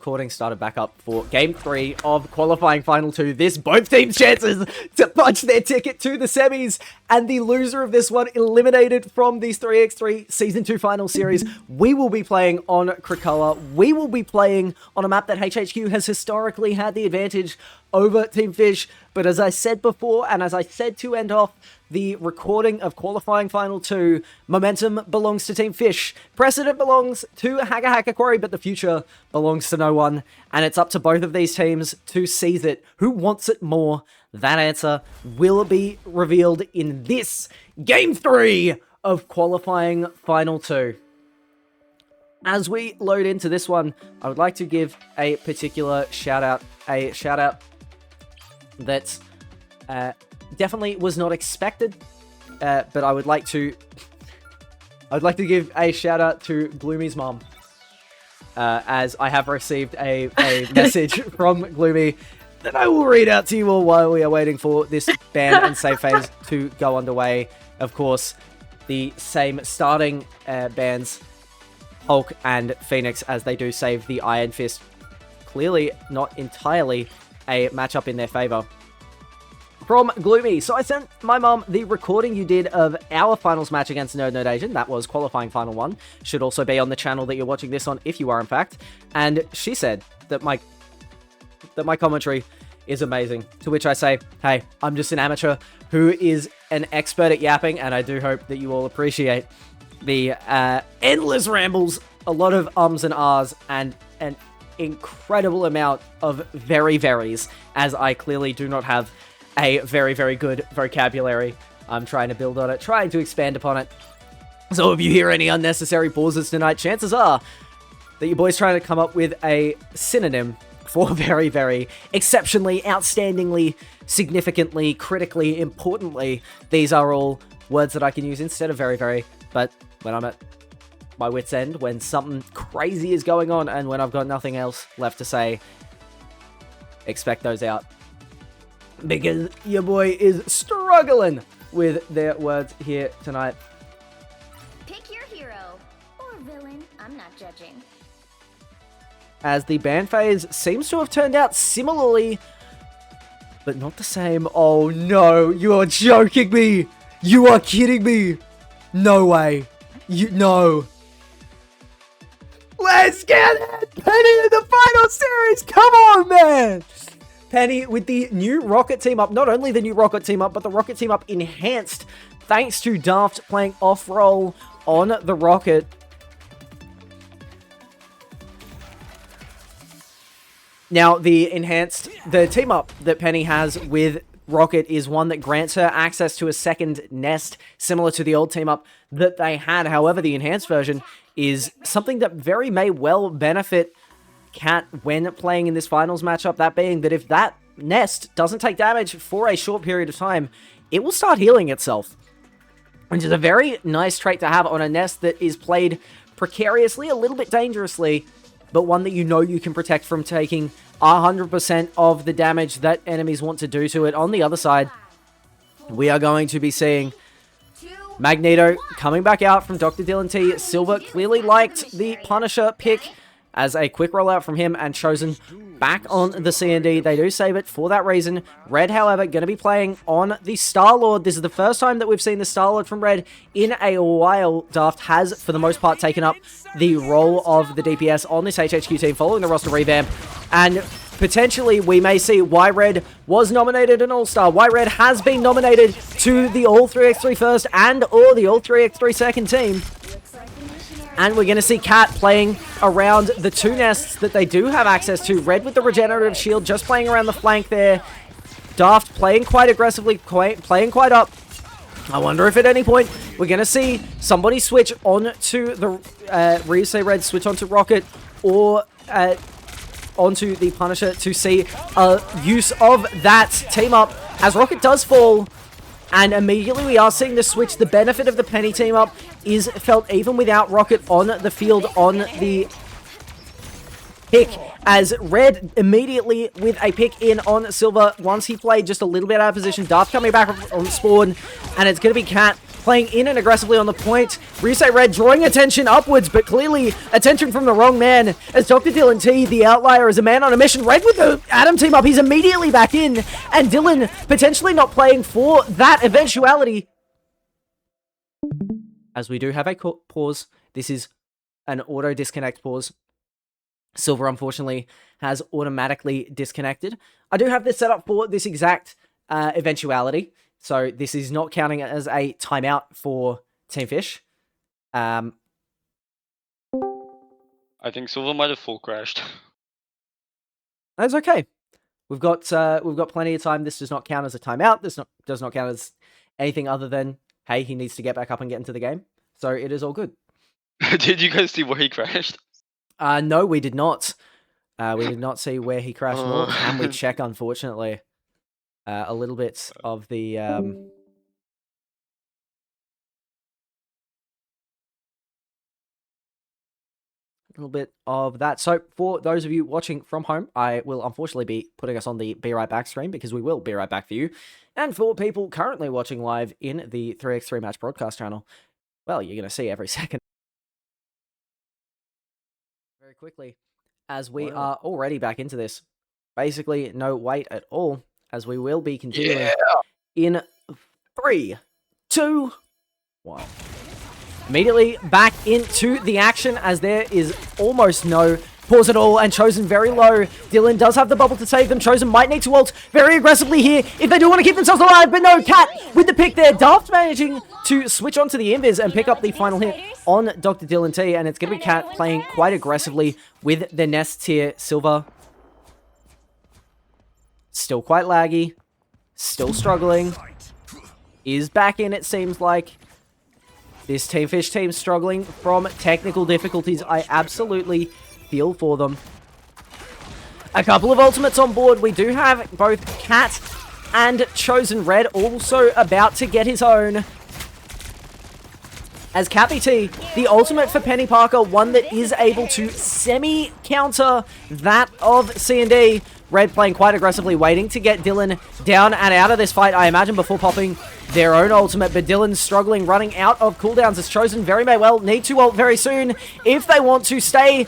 recording started back up for Game 3 of qualifying Final 2. This, both teams' chances to punch their ticket to the semis, and the loser of this one eliminated from these 3x3 Season 2 Final Series. We will be playing on Krakoa. We will be playing on a map that HHQ has historically had the advantage over Team Fish, but as I said before, and as I said to end off the recording of qualifying Final 2, momentum belongs to Team Fish, precedent belongs to HHQ Quarry, but the future belongs to no one, and it's up to both of these teams to seize it. Who wants it more? That answer will be revealed in this Game 3 of qualifying Final 2. As we load into this one, I would like to give a particular shout-out, that definitely was not expected, but I would like to give a shout out to Gloomy's mom, as I have received a message from Gloomy that I will read out to you all while we are waiting for this ban and save phase to go underway. Of course, the same starting bans, Hulk and Phoenix, as they do save the Iron Fist. Clearly not entirely a matchup in their favor. From Gloomy, so I sent my mom the recording you did of our finals match against Nerd Asian. That was qualifying Final 1. Should also be on the channel that you're watching this on, if you are in fact. And she said that my commentary is amazing. To which I say, hey, I'm just an amateur who is an expert at yapping, and I do hope that you all appreciate the endless rambles, a lot of ums and ahs, and an incredible amount of very veries, as I clearly do not have a very, very good vocabulary. I'm trying to build on it, trying to expand upon it. So if you hear any unnecessary pauses tonight, chances are that your boy's trying to come up with a synonym for very, very, exceptionally, outstandingly, significantly, critically, importantly. These are all words that I can use instead of very, very, but when I'm at my wit's end, when something crazy is going on, and when I've got nothing else left to say, expect those out. Because your boy is struggling with their words here tonight. Pick your hero or villain. I'm not judging. As the ban phase seems to have turned out similarly, but not the same. Oh no, you are joking me. You are kidding me. No way. No. Let's get it. Penny in the final series. Come on, man. Penny with the new Rocket team up. Not only the new Rocket team up, but the Rocket team up enhanced thanks to Daft playing off-roll on the Rocket. Now, the team up that Penny has with Rocket is one that grants her access to a second nest, similar to the old team up that they had. However, the enhanced version is something that very may well benefit Cat when playing in this finals matchup, that being that if that nest doesn't take damage for a short period of time, it will start healing itself, which is a very nice trait to have on a nest that is played precariously, a little bit dangerously, but one that you know you can protect from taking 100% of the damage that enemies want to do to it. On the other side, we are going to be seeing Magneto coming back out from Dr. Dylan T. Silver clearly liked the Punisher pick as a quick rollout from him and chosen back on the CND. They do save it for that reason. Red, however, going to be playing on the Star-Lord. This is the first time that we've seen the Star-Lord from Red in a while. Daft has, for the most part, taken up the role of the DPS on this HHQ team following the roster revamp. And potentially, we may see why Red was nominated an All-Star. Why Red has been nominated to the All-3x3 first and or the All-3x3 second team. And we're going to see Cat playing around the two nests that they do have access to. Red with the regenerative shield, just playing around the flank there. Daft playing quite aggressively, playing quite up. I wonder if at any point we're going to see somebody switch on to the Ryusei Red, switch onto Rocket, or onto the Punisher to see a use of that team up as Rocket does fall. And immediately we are seeing the switch. The benefit of the Penny team up is felt even without Rocket on the field on the pick, as Red immediately with a pick in on Silver once he played just a little bit out of position. Darth coming back on spawn, and it's going to be Cat playing in and aggressively on the point. Ryusei Red drawing attention upwards, but clearly attention from the wrong man, as Dr. Dylan T, the outlier, is a man on a mission. Red with the Adam team up, he's immediately back in, and Dylan potentially not playing for that eventuality. As we do have a pause, this is an auto disconnect pause. Silver, unfortunately, has automatically disconnected. I do have this set up for this exact eventuality, so this is not counting as a timeout for Team Fish. I think Silver might have full crashed. That's okay. We've got plenty of time. This does not count as a timeout. This does not count as anything other than, hey, he needs to get back up and get into the game. So it is all good. Did you guys see where he crashed? No, we did not. We did not see where he crashed, nor can we check, unfortunately. A little bit of the... little bit of that. So for those of you watching from home, I will unfortunately be putting us on the Be Right Back stream, because we will be right back for you. And for people currently watching live in the 3x3 match broadcast channel, well, you're going to see every second. Very quickly, as we are already back into this. Basically, no wait at all, as we will be continuing in 3, 2, 1. Immediately back into the action, as there is almost no pause at all, and Chosen very low. Dylan does have the bubble to save them. Chosen might need to ult very aggressively here if they do want to keep themselves alive, but no, Cat with the pick there. Daft managing to switch onto the invis and pick up the final hit on Dr. Dylan T, and it's going to be Cat playing quite aggressively with the nests here. Silver still quite laggy, still struggling, is back in, it seems like. This Team Fish team struggling from technical difficulties. I absolutely feel for them. A couple of ultimates on board. We do have both Cat and Chosen Red also about to get his own. As Cappy T, the ultimate for Penny Parker, one that is able to semi-counter that of C&D. Red playing quite aggressively, waiting to get Dylan down and out of this fight, I imagine, before popping their own ultimate. But Dylan's struggling, running out of cooldowns, as Chosen very may well need to ult very soon if they want to stay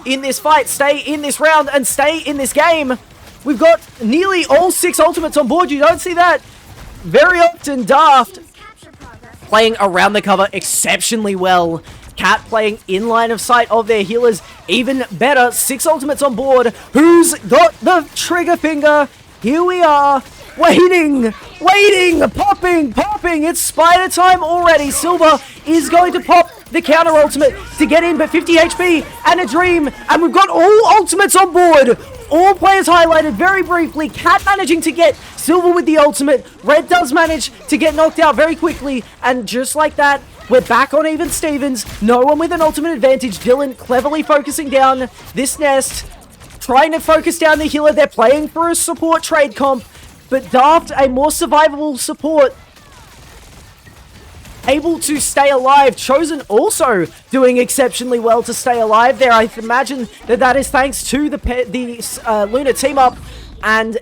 in this fight, stay in this round, and stay in this game. We've got nearly all 6 ultimates on board. You don't see that very often. Daft playing around the cover exceptionally well. Cat playing in line of sight of their healers even better. 6 ultimates on board. Who's got the trigger finger? Here we are. Waiting, popping. It's spider time already. Silver is going to pop the counter ultimate to get in, but 50 HP and a dream. And we've got all ultimates on board. All players highlighted very briefly. Cat managing to get Silver with the ultimate. Red does manage to get knocked out very quickly. And just like that, we're back on even Stevens. No one with an ultimate advantage. Dylan cleverly focusing down this nest. Trying to focus down the healer. They're playing for a support trade comp. But Daft, a more survivable support, able to stay alive. Chosen also doing exceptionally well to stay alive there. I imagine that is thanks to the Luna team up, and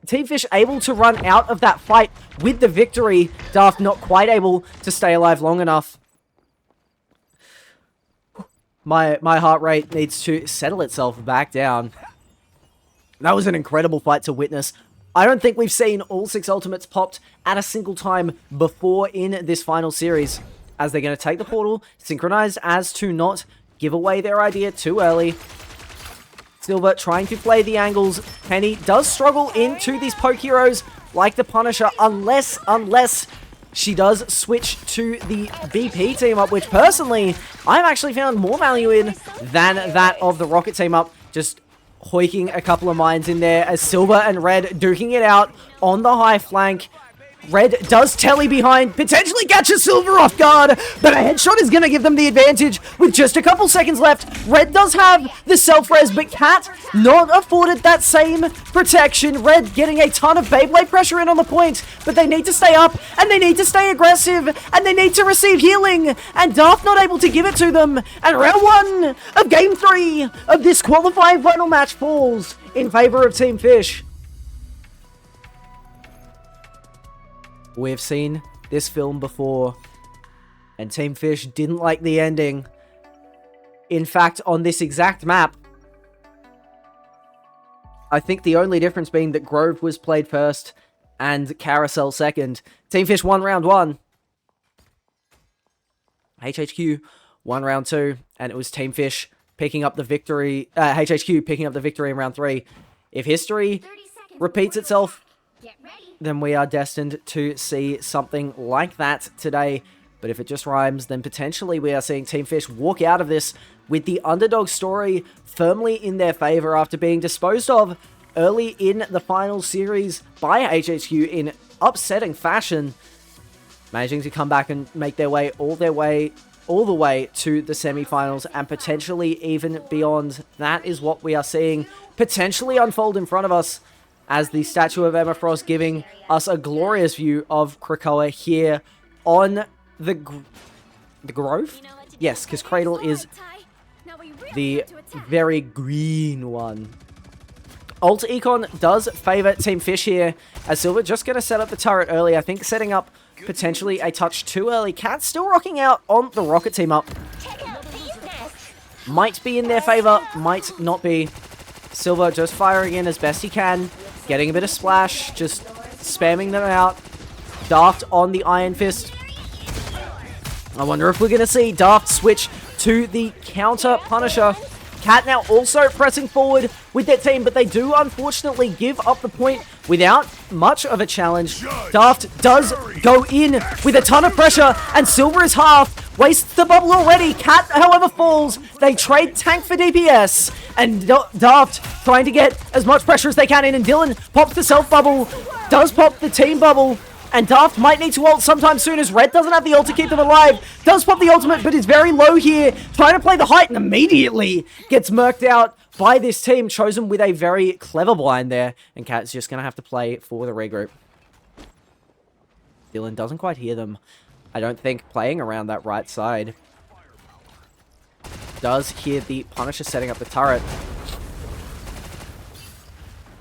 Team Fish able to run out of that fight with the victory. Daft not quite able to stay alive long enough. My heart rate needs to settle itself back down. That was an incredible fight to witness. I don't think we've seen all 6 ultimates popped at a single time before in this final series, as they're going to take the portal, synchronized as to not give away their idea too early. Silver trying to play the angles. Penny does struggle into these poke heroes like the Punisher, unless she does switch to the BP team up, which personally I've actually found more value in than that of the Rocket team up. Just hoiking a couple of mines in there as Silver and Red duking it out on the high flank. Red does telly behind, potentially catches Silver off guard, but a headshot is going to give them the advantage with just a couple seconds left. Red does have the self-res, but Cat not afforded that same protection. Red getting a ton of Beyblade pressure in on the point, but they need to stay up, and they need to stay aggressive, and they need to receive healing, and Daft not able to give it to them, and round 1 of Game 3 of this qualifying final match falls in favor of Team Fish. We've seen this film before, and Team Fish didn't like the ending. In fact, on this exact map, I think the only difference being that Grove was played first and Carousel second. Team Fish won round 1. HHQ won round 2, and it was Team Fish picking up the victory. HHQ picking up the victory in round 3. If history repeats itself, then we are destined to see something like that today. But if it just rhymes, then potentially we are seeing Team Fish walk out of this with the underdog story firmly in their favor after being disposed of early in the final series by HHQ in upsetting fashion, managing to come back and make their way all the way to the semifinals and potentially even beyond. That is what we are seeing potentially unfold in front of us, as the statue of Emma Frost giving us a glorious view of Krakoa here on the Grove? Yes, because Cradle is the very green one. Alt Econ does favor Team Fish here, as Silver just going to set up the turret early. I think setting up potentially a touch too early. Cat still rocking out on the Rocket team up. Might be in their favor, might not be. Silver just firing in as best he can. Getting a bit of splash, just spamming them out. Daft on the Iron Fist. I wonder if we're going to see Daft switch to the counter Punisher. Cat now also pressing forward with their team, but they do unfortunately give up the point without much of a challenge. Daft does go in with a ton of pressure, and Silver is half. Wastes the bubble already. Cat, however, falls. They trade tank for DPS, and Daft trying to get as much pressure as they can in, and Dylan pops the self bubble, does pop the team bubble, and Daft might need to ult sometime soon, as Red doesn't have the ult to keep them alive. Does pop the ultimate, but is very low here. Trying to play the height and immediately gets murked out by this team, chosen with a very clever blind there. And Cat's just going to have to play for the regroup. Dylan doesn't quite hear them, I don't think, playing around that right side. Does hear the Punisher setting up the turret.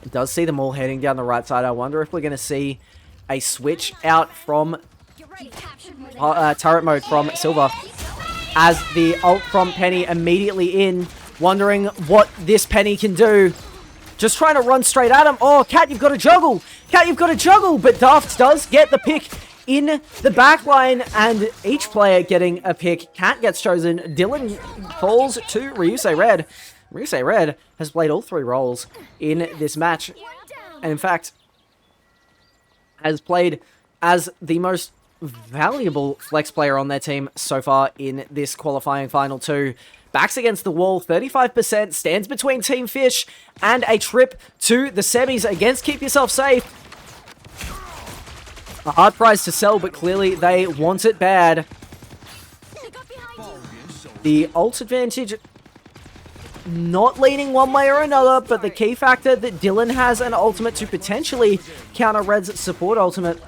Does see them all heading down the right side. I wonder if we're going to see a switch out from turret mode from Silver, as the ult from Penny immediately in, wondering what this Penny can do. Just trying to run straight at him. Oh, Cat, you've got to juggle. Cat, you've got to juggle. But Daft does get the pick in the back line, and each player getting a pick. Cat gets chosen. Dylan falls to Ryusei Red. Ryusei Red has played all 3 roles in this match, and in fact has played as the most valuable flex player on their team so far in this qualifying final 2. Backs against the wall, 35%, stands between Team Fish and a trip to the semis against Keep Yourself Safe. A hard prize to sell, but clearly they want it bad. The ult advantage not leaning one way or another, but the key factor that Dylan has an ultimate to potentially counter Red's support ultimate.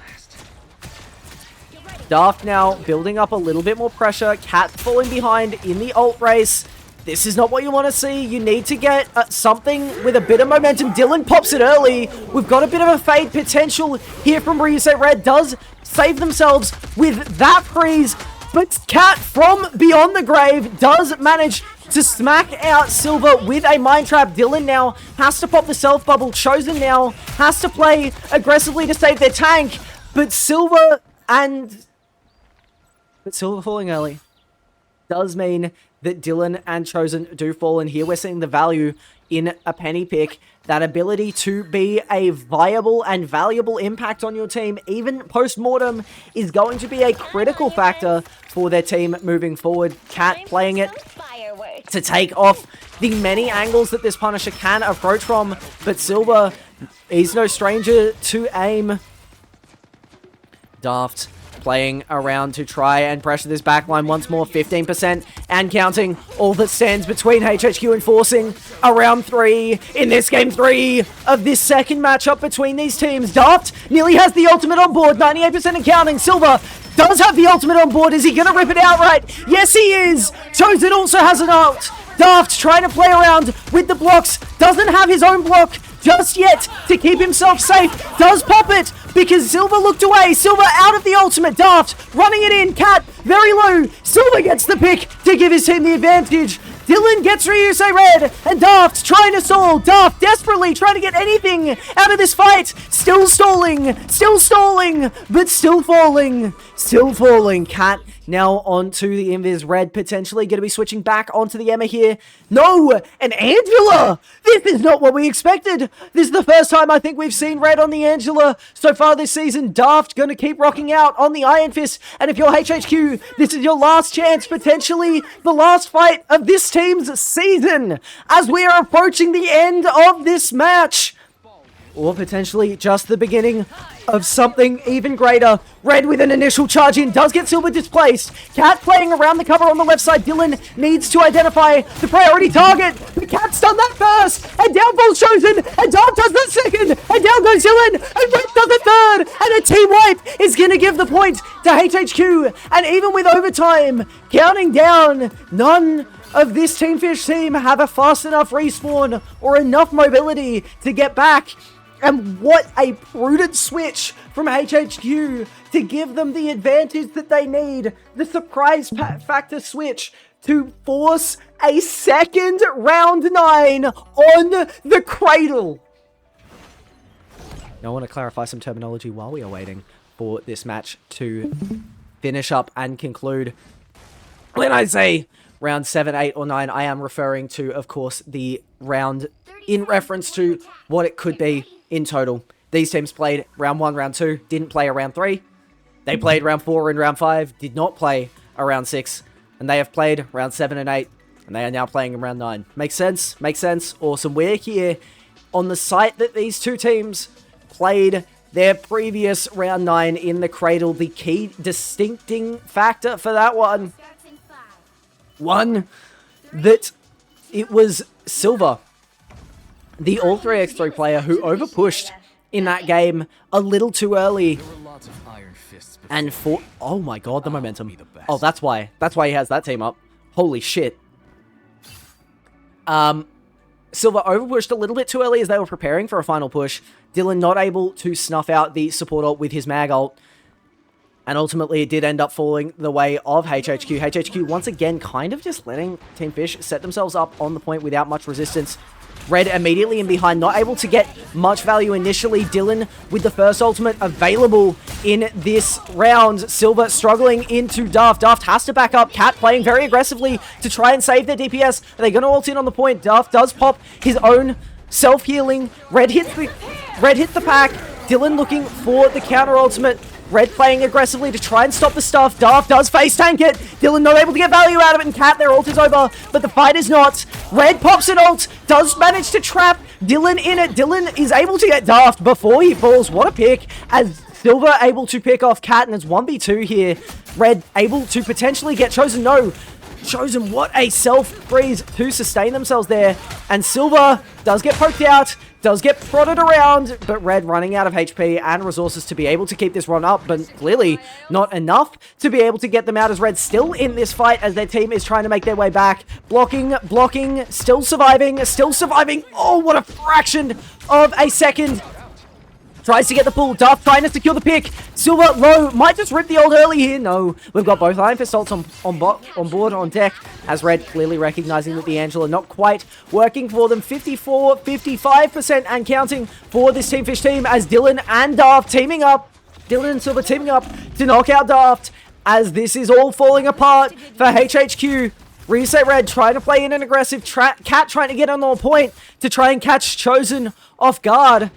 Daft now building up a little bit more pressure. Cat falling behind in the ult race. This is not what you want to see. You need to get something with a bit of momentum. Dylan pops it early. We've got a bit of a fade potential here from Ryusei Red. Does save themselves with that freeze, but Cat from beyond the grave does manage to smack out Silver with a Mind Trap. Dylan now has to pop the self bubble. Chosen now has to play aggressively to save their tank, but Silver falling early does mean that Dylan and Chosen do fall, and here we're seeing the value in a Penny pick. That ability to be a viable and valuable impact on your team, even post-mortem, is going to be a critical factor for their team moving forward. Cat playing it to take off the many angles that this Punisher can approach from, but Silver is no stranger to aim. Daft playing around to try and pressure this backline once more. 15% and counting. All that stands between HHQ and forcing a round 3 in this game 3 of this second matchup between these teams. Daft nearly has the ultimate on board. 98% and counting. Silver does have the ultimate on board. Is he going to rip it outright? Yes, he is. Chosen also has an ult. Daft trying to play around with the blocks. Doesn't have his own block just yet to keep himself safe. Does pop it because Silver looked away. Silver out of the ultimate. Daft running it in. Cat very low. Silver gets the pick to give his team the advantage. Dylan gets Ryusei Red, and Daft trying to stall. Daft desperately trying to get anything out of this fight. Still stalling, but still falling. Still falling. Cat now onto the Invis. Red potentially going to be switching back onto the Emma here. No, an Angela. This is not what we expected. This is the first time I think we've seen Red on the Angela so far this season. Daft going to keep rocking out on the Iron Fist. And if you're HHQ, this is your last chance, potentially the last fight of this team's season, as we are approaching the end of this match. Or potentially just the beginning of something even greater. Red with an initial charge in does get Silver displaced. Cat playing around the cover on the left side. Dylan needs to identify the priority target. The Cat's done that first. And down falls Chosen. And Daft does the second. And down goes Dylan. And Red does the third. And a team wipe is going to give the point to HHQ. And even with overtime counting down, none of this Team Fish team have a fast enough respawn or enough mobility to get back. And what a prudent switch from HHQ to give them the advantage that they need. The surprise factor switch to force a second round 9 on the Cradle. Now I want to clarify some terminology while we are waiting for this match to finish up and conclude. When I say round 7, 8, or 9, I am referring to, of course, the round in reference to what it could be in total. These teams played round 1, round 2, didn't play a round 3. They played round 4 and round 5, did not play a round 6. And they have played round 7 and 8, and they are now playing in round 9. Makes sense? Makes sense? Awesome. We're here on the site that these two teams played their previous round 9 in the Cradle. The key distincting factor for that one, that it was Silver, the All 3x3 player, who overpushed in that game a little too early. And for, oh my god, the momentum. Oh, that's why he has that team up. Holy shit. Silver overpushed a little bit too early as they were preparing for a final push. Dylan not able to snuff out the support ult with his mag ult. And ultimately, it did end up falling the way of HHQ. HHQ, once again, kind of just letting Team Fish set themselves up on the point without much resistance. Red immediately in behind, not able to get much value initially. Dylan with the first ultimate available in this round. Silver struggling into Daft. Daft has to back up. Cat playing very aggressively to try and save their DPS. Are they going to ult in on the point? Daft does pop his own self-healing. Red hits the pack. Dylan looking for the counter ultimate. Red playing aggressively to try and stop the stuff. Daft does face tank it. Dylan not able to get value out of it, and Cat, their ult is over, but the fight is not. Red pops an ult, does manage to trap Dylan in it. Dylan is able to get Daft before he falls. What a pick, as Silver able to pick off Cat, and it's 1v2 here. Red able to potentially get Chosen. No. Chosen, what a self-freeze to sustain themselves there. And Silver does get poked out, does get prodded around, but Red running out of HP and resources to be able to keep this run up, but clearly not enough to be able to get them out, as Red still in this fight as their team is trying to make their way back. Blocking, still surviving. Oh, what a fraction of a second. Tries to get the pull. Daft trying to secure the pick. Silver low. Might just rip the ult early here. No. We've got both Iron Fist ults on board, on deck. As Red clearly recognizing that the Angela not quite working for them. 54, 55% and counting for this Team Fish team, as Dylan and Daft teaming up. Dylan and Silver teaming up to knock out Daft, as this is all falling apart for HHQ. Ryusei Red trying to play in an aggressive Cat trying to get on the point to try and catch Chosen off guard.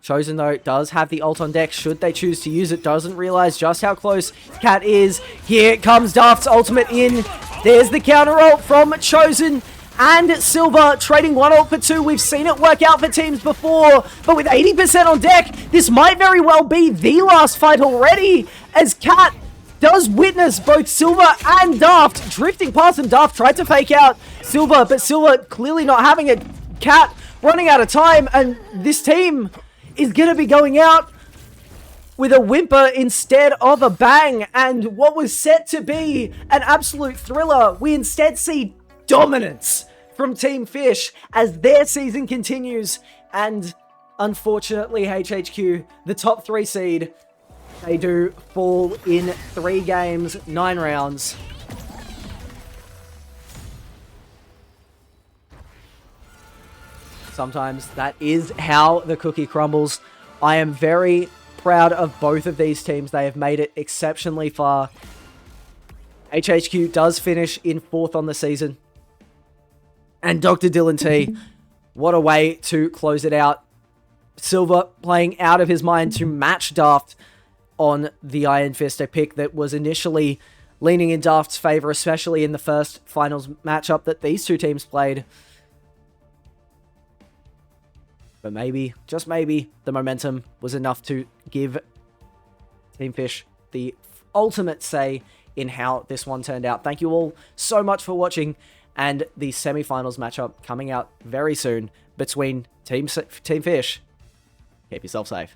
Chosen, though, does have the ult on deck should they choose to use it. Doesn't realize just how close Cat is. Here comes Daft's ultimate in. There's the counter ult from Chosen. and Silver trading 1 ult for 2. We've seen it work out for teams before, but with 80% on deck, this might very well be the last fight already, as Cat does witness both Silver and Daft drifting past him. Daft tried to fake out Silver, but Silver clearly not having it. Cat running out of time, and this team is going to be going out with a whimper instead of a bang. And what was set to be an absolute thriller, we instead see dominance from Team Fish as their season continues. And unfortunately, HHQ, the top 3 seed, they do fall in 3 games, 9 rounds. Sometimes that is how the cookie crumbles. I am very proud of both of these teams. They have made it exceptionally far. HHQ does finish in 4th on the season. And Dr. Dylan T, what a way to close it out. Silver playing out of his mind to match Daft on the Iron Fist, a pick that was initially leaning in Daft's favor, especially in the first finals matchup that these two teams played. But maybe, just maybe, the momentum was enough to give Team Fish the ultimate say in how this one turned out. Thank you all so much for watching, and the semi-finals matchup coming out very soon between Team Fish. Keep yourself safe.